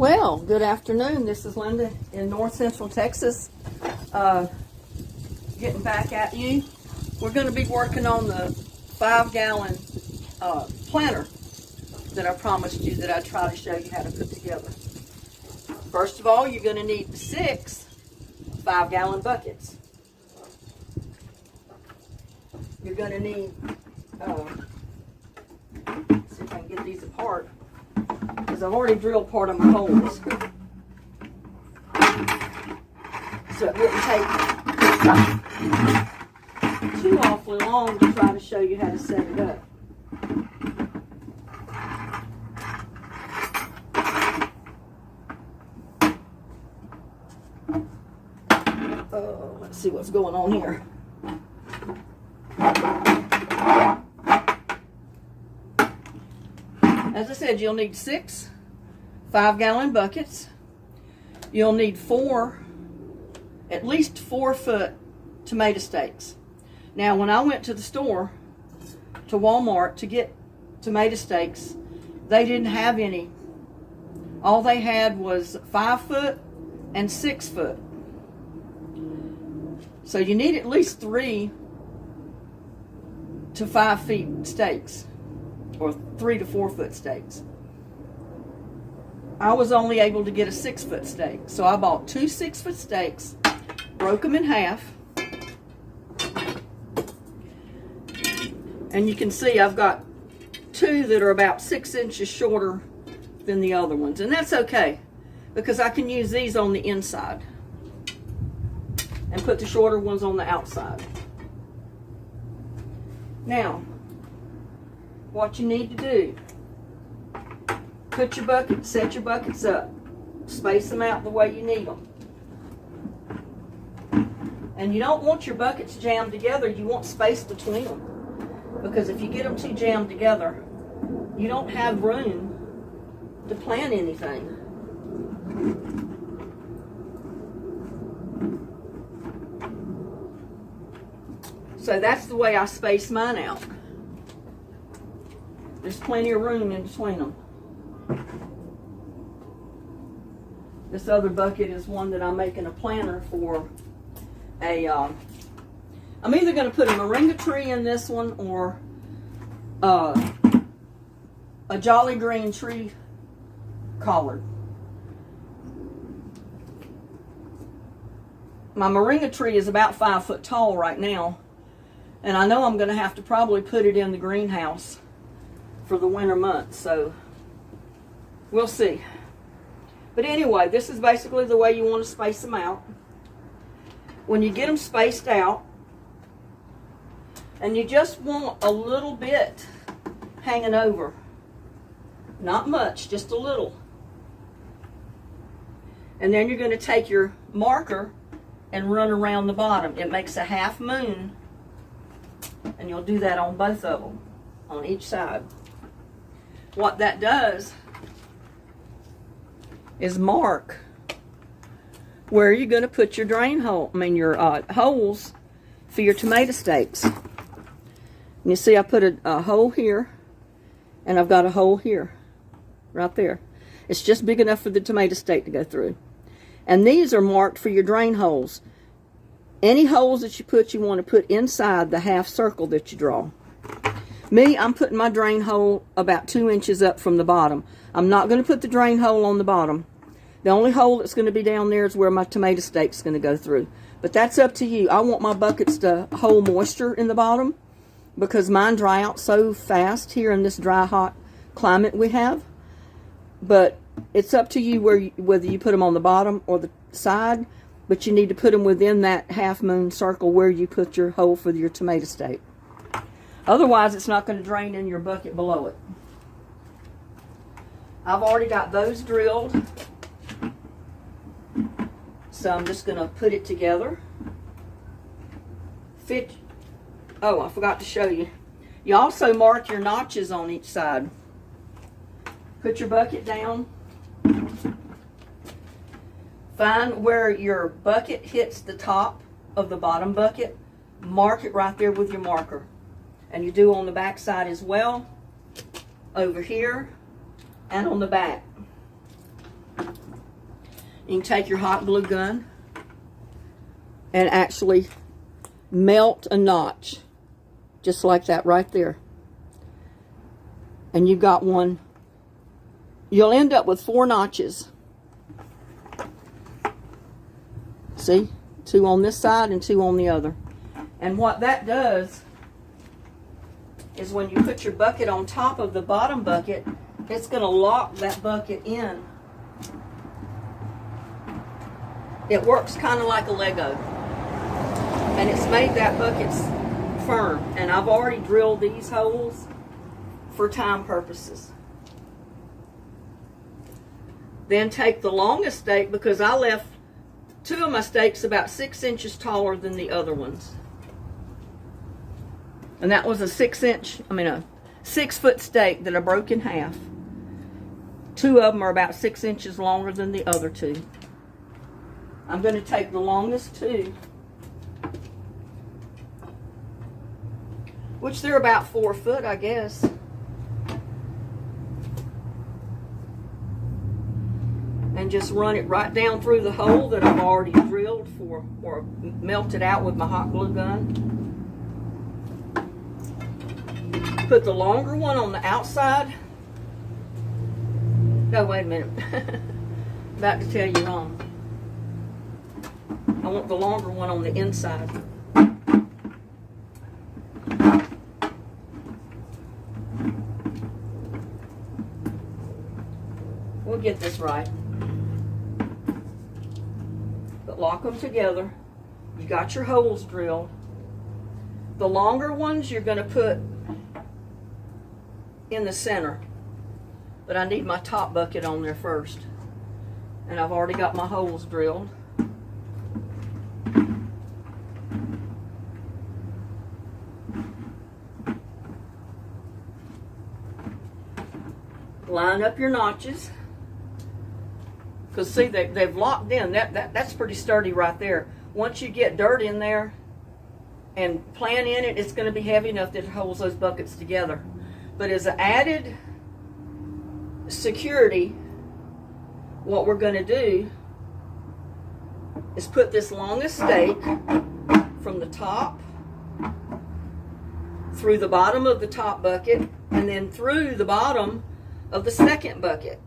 Well, good afternoon. This is Linda in North Central Texas. Getting back at you. We're going to be working on the 5-gallon planter that I promised you that I'd try to show you how to put together. First of all, you're going to need 6 5-gallon buckets. You're going to need, see if I can get these apart, because I've already drilled part of my holes. So it wouldn't take too awfully long to try to show you how to set it up. Let's see what's going on here. As I said, you'll need 6 5-gallon buckets. You'll need at least 4-foot tomato stakes. Now, when I went to the store, to Walmart, to get tomato stakes, they didn't have any. All they had was 5-foot and 6-foot. So you need at least 3 to 5 feet stakes, or 3 to 4 foot stakes. I was only able to get a 6-foot stake, so I bought 2 6-foot stakes, broke them in half, and you can see I've got 2 that are about 6 inches shorter than the other ones, and that's okay because I can use these on the inside and put the shorter ones on the outside. Now, what you need to do, set your buckets up, space them out the way you need them. And you don't want your buckets jammed together, you want space between them. Because if you get them too jammed together, you don't have room to plant anything. So that's the way I space mine out. There's plenty of room in between them. This other bucket is one that I'm making a planter for I'm either going to put a moringa tree in this one or a jolly green tree collard. My moringa tree is about 5 foot tall right now, and I know I'm going to have to probably put it in the greenhouse for the winter months, so we'll see. But anyway, this is basically the way you want to space them out. When you get them spaced out, and you just want a little bit hanging over, not much, just a little. And then you're going to take your marker and run around the bottom. It makes a half moon, and you'll do that on both of them, on each side. What that does is mark where you're going to put your your holes for your tomato stakes. And you see I put a hole here, and I've got a hole here, right there. It's just big enough for the tomato stake to go through. And these are marked for your drain holes. Any holes that you want to put inside the half circle that you draw. Me, I'm putting my drain hole about 2 inches up from the bottom. I'm not going to put the drain hole on the bottom. The only hole that's going to be down there is where my tomato stake's going to go through. But that's up to you. I want my buckets to hold moisture in the bottom because mine dry out so fast here in this dry, hot climate we have. But it's up to you whether you put them on the bottom or the side, but you need to put them within that half moon circle where you put your hole for your tomato stake. Otherwise, it's not going to drain in your bucket below it. I've already got those drilled. So I'm just going to put it together. Oh, I forgot to show you. You also mark your notches on each side. Put your bucket down. Find where your bucket hits the top of the bottom bucket. Mark it right there with your marker. And you do on the back side as well. Over here and on the back. You can take your hot glue gun and actually melt a notch, just like that right there. And you've got one. You'll end up with 4 notches. See? 2 on this side and 2 on the other. And what that does is when you put your bucket on top of the bottom bucket, it's going to lock that bucket in. It works kind of like a Lego. And it's made that bucket firm. And I've already drilled these holes for time purposes. Then take the longest stake, because I left 2 of my stakes about 6 inches taller than the other ones. And that was a 6-foot stake that I broke in half. 2 of them are about 6 inches longer than the other 2. I'm going to take the longest 2, which they're about 4 foot, I guess. And just run it right down through the hole that I've already drilled for, or melted out with my hot glue gun. Put the longer one on the outside. No, wait a minute. About to tell you wrong. I want the longer one on the inside. We'll get this right. But lock them together. You got your holes drilled. The longer ones you're going to put in the center. But I need my top bucket on there first. And I've already got my holes drilled. Line up your notches. Because see, they've locked in. That's pretty sturdy right there. Once you get dirt in there and plan in it, it's going to be heavy enough that it holds those buckets together. But as an added security, what we're going to do is put this longest stake from the top through the bottom of the top bucket and then through the bottom of the second bucket.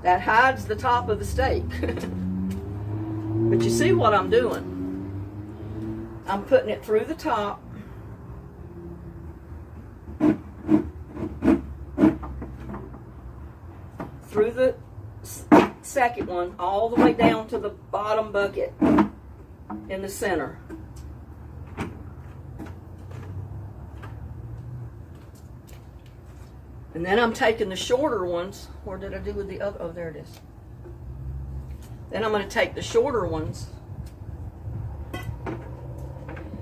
That hides the top of the stake. But you see what I'm doing? I'm putting it through the top. Through the second one, all the way down to the bottom bucket in the center. And then I'm taking the shorter ones. Where did I do with the other? Oh, there it is. Then I'm going to take the shorter ones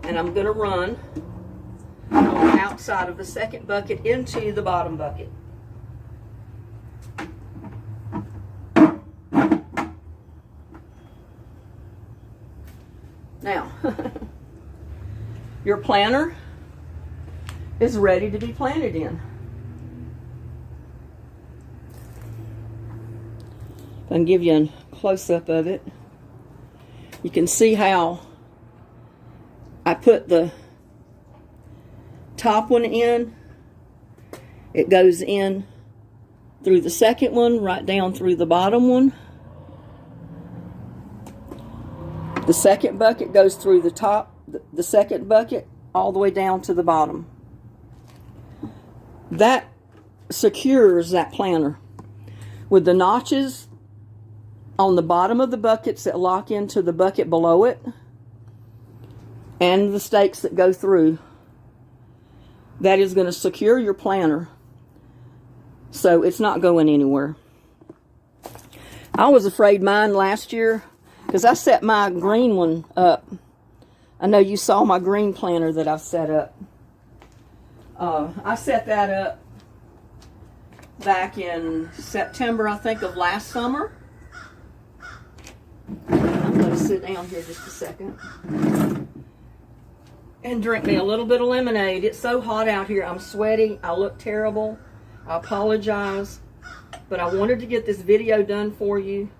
and I'm going to run on the outside of the second bucket into the bottom bucket. Now, your planter is ready to be planted in. I can give you a close-up of it. You can see how I put the top one in. It goes in through the second one, right down through the bottom one. The second bucket goes through the top, the second bucket, all the way down to the bottom. That secures that planter. With the notches on the bottom of the buckets that lock into the bucket below it, and the stakes that go through, that is going to secure your planter so it's not going anywhere. I was afraid mine last year, because I set my green one up. I know you saw my green planter that I've set up. I set that up back in September, I think, of last summer. I'm going to sit down here just a second and drink me a little bit of lemonade. It's so hot out here. I'm sweaty. I look terrible. I apologize, but I wanted to get this video done for you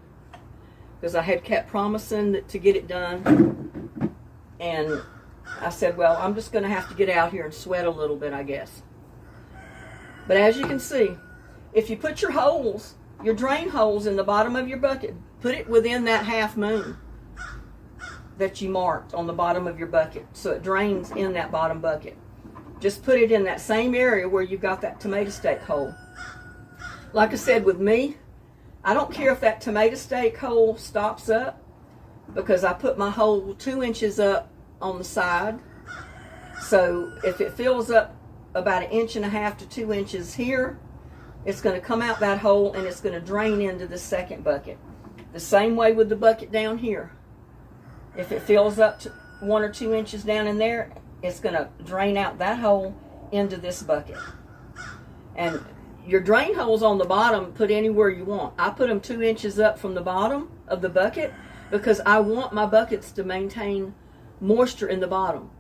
because I had kept promising to get it done. And I said, well, I'm just going to have to get out here and sweat a little bit, I guess. But as you can see, if you put your holes, your drain holes in the bottom of your bucket, put it within that half moon that you marked on the bottom of your bucket, so it drains in that bottom bucket. Just put it in that same area where you've got that tomato stake hole. Like I said, with me, I don't care if that tomato stake hole stops up, because I put my hole 2 inches up on the side. So if it fills up about 1.5 inches to 2 inches here, it's going to come out that hole and it's going to drain into the second bucket. The same way with the bucket down here. If it fills up to 1 or 2 inches down in there, it's going to drain out that hole into this bucket. And your drain holes on the bottom, put anywhere you want. I put them 2 inches up from the bottom of the bucket because I want my buckets to maintain moisture in the bottom,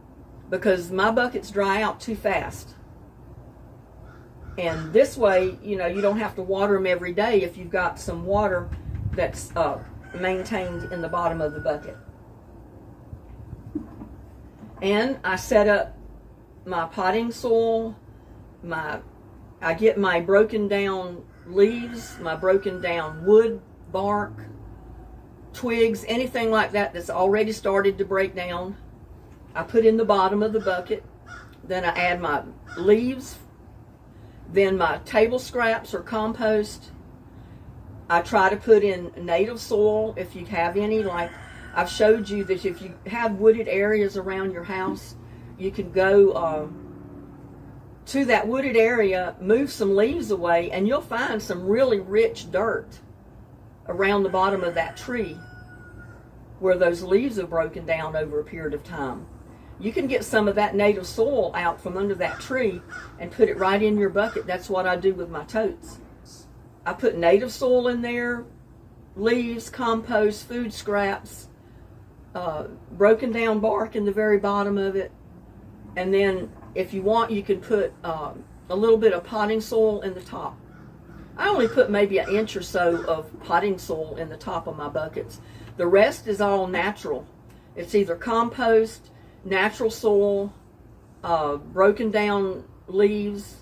because my buckets dry out too fast. And this way, you know, you don't have to water them every day if you've got some water that's maintained in the bottom of the bucket. And I set up my potting soil, I get my broken down leaves, my broken down wood, bark, twigs, anything like that that's already started to break down. I put in the bottom of the bucket. Then I add my leaves, then my table scraps or compost. I try to put in native soil if you have any. Like I've showed you that if you have wooded areas around your house, you can go to that wooded area, move some leaves away, and you'll find some really rich dirt around the bottom of that tree where those leaves have broken down over a period of time. You can get some of that native soil out from under that tree and put it right in your bucket. That's what I do with my totes. I put native soil in there, leaves, compost, food scraps, broken down bark in the very bottom of it. And then if you want, you can put a little bit of potting soil in the top. I only put maybe 1 inch or so of potting soil in the top of my buckets. The rest is all natural. It's either compost, natural soil, broken down leaves,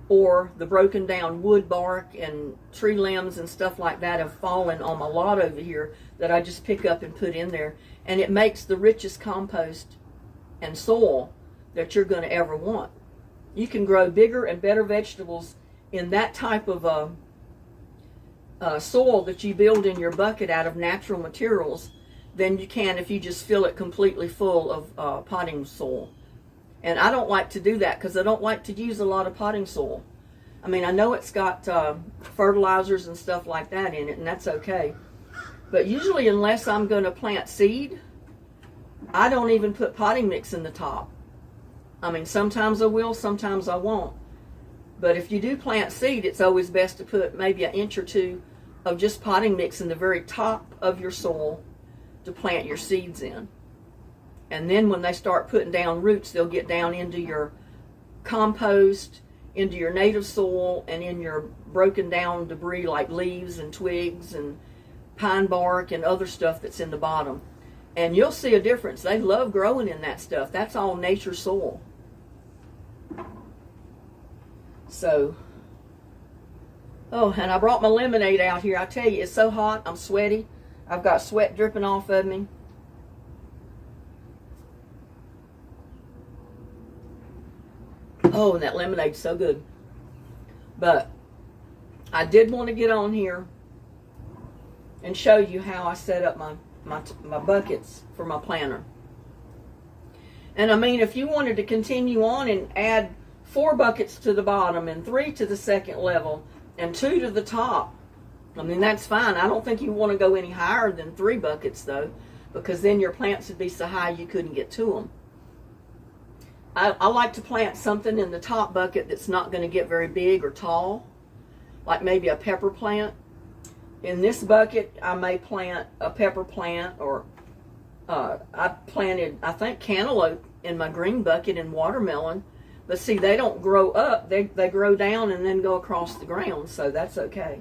or the broken down wood bark and tree limbs and stuff like that have fallen on my lot over here that I just pick up and put in there. And it makes the richest compost and soil that you're going to ever want. You can grow bigger and better vegetables in that type of soil that you build in your bucket out of natural materials than you can if you just fill it completely full of potting soil. And I don't like to do that because I don't like to use a lot of potting soil. I mean, I know it's got fertilizers and stuff like that in it, and that's okay. But usually, unless I'm going to plant seed, I don't even put potting mix in the top. I mean, sometimes I will, sometimes I won't. But if you do plant seed, it's always best to put maybe 1 inch or 2 of just potting mix in the very top of your soil to plant your seeds in. And then when they start putting down roots, they'll get down into your compost, into your native soil, and in your broken down debris like leaves and twigs and pine bark and other stuff that's in the bottom. And you'll see a difference. They love growing in that stuff. That's all nature soil. So, oh, and I brought my lemonade out here. I tell you, it's so hot. I'm sweaty. I've got sweat dripping off of me. Oh, and that lemonade's so good. But I did want to get on here and show you how I set up my buckets for my planter. And I mean, if you wanted to continue on and add 4 buckets to the bottom and 3 to the second level and 2 to the top, I mean, that's fine. I don't think you want to go any higher than 3 buckets though, because then your plants would be so high you couldn't get to them. I like to plant something in the top bucket that's not going to get very big or tall, like maybe a pepper plant. In this bucket, I may plant a pepper plant, or I planted, I think, cantaloupe in my green bucket and watermelon. But see, they don't grow up. They grow down and then go across the ground, so that's okay.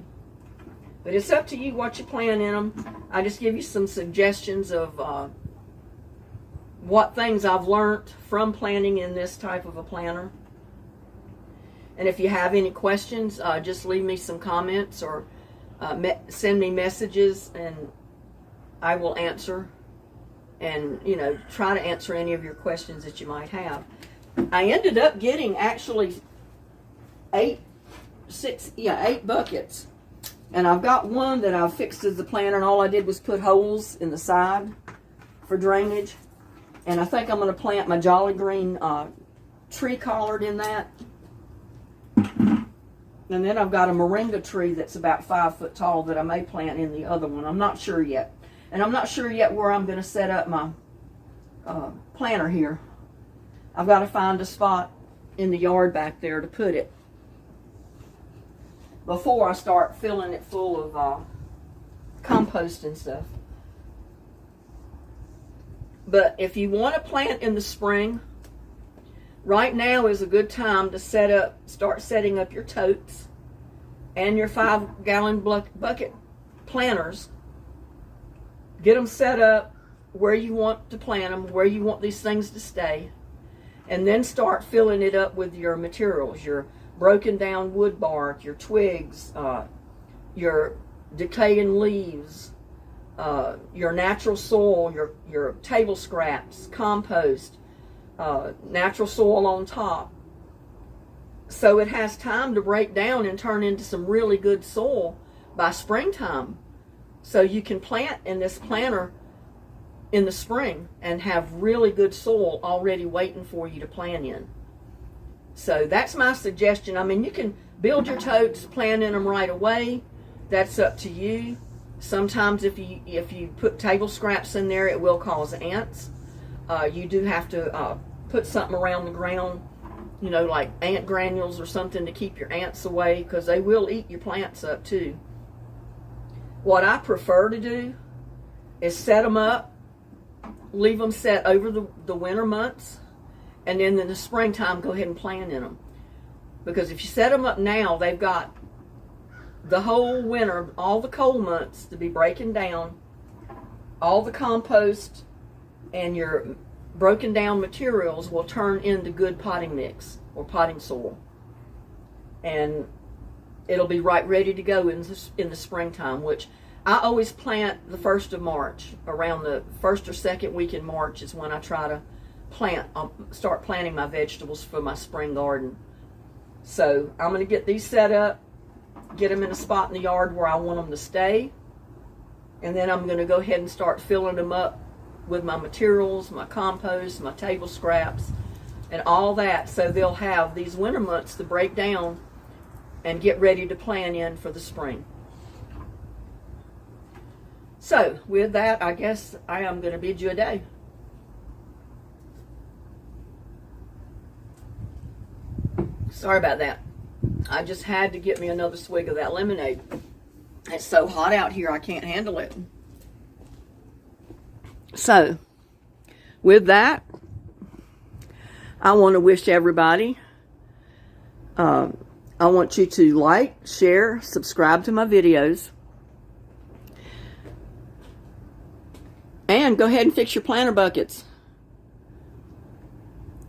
But it's up to you what you plant in them. I just give you some suggestions of what things I've learned from planting in this type of a planter. And if you have any questions, just leave me some comments or send me messages, and I will answer. And, you know, try to answer any of your questions that you might have. I ended up getting actually 8 buckets. And I've got one that I've fixed as the planter, and all I did was put holes in the side for drainage. And I think I'm going to plant my Jolly Green tree collard in that. And then I've got a moringa tree that's about 5 foot tall that I may plant in the other one. I'm not sure yet. And I'm not sure yet where I'm going to set up my planter here. I've got to find a spot in the yard back there to put it before I start filling it full of compost and stuff. But if you want to plant in the spring, right now is a good time to start setting up your totes and your 5-gallon bucket planters. Get them set up where you want to plant them, where you want these things to stay, and then start filling it up with your materials, your broken down wood bark, your twigs, your decaying leaves, your natural soil, your table scraps, compost, natural soil on top. So it has time to break down and turn into some really good soil by springtime. So you can plant in this planter in the spring and have really good soil already waiting for you to plant in. So that's my suggestion. I mean, you can build your totes, plant in them right away. That's up to you. Sometimes if you put table scraps in there, it will cause ants. You do have to put something around the ground, you know, like ant granules or something to keep your ants away, because they will eat your plants up too. What I prefer to do is set them up, leave them set over the winter months, and then in the springtime go ahead and plant in them. Because if you set them up now, they've got the whole winter, all the cold months to be breaking down. All the compost and your broken down materials will turn into good potting mix or potting soil. And it'll be right ready to go in the springtime, which I always plant the 1st of March. Around the 1st or 2nd week in March is when I try to start planting my vegetables for my spring garden. So I'm going to get these set up, get them in a spot in the yard where I want them to stay, and then I'm going to go ahead and start filling them up with my materials, my compost, my table scraps, and all that, so they'll have these winter months to break down and get ready to plant in for the spring. So with that, I guess I am going to bid you a day. Sorry about that. I just had to get me another swig of that lemonade. It's so hot out here, I can't handle it. So, with that, I want to wish everybody, I want you to like, share, subscribe to my videos, and go ahead and fix your planter buckets.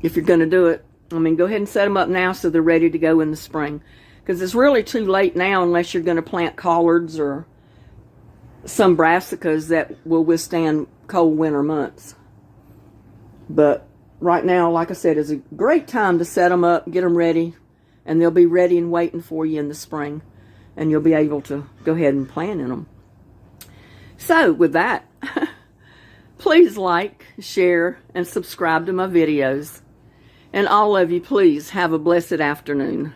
If you're going to do it. I mean, go ahead and set them up now so they're ready to go in the spring. Because it's really too late now unless you're going to plant collards or some brassicas that will withstand cold winter months. But right now, like I said, is a great time to set them up, get them ready, and they'll be ready and waiting for you in the spring. And you'll be able to go ahead and plant in them. So, with that, please like, share, and subscribe to my videos. And all of you, please have a blessed afternoon.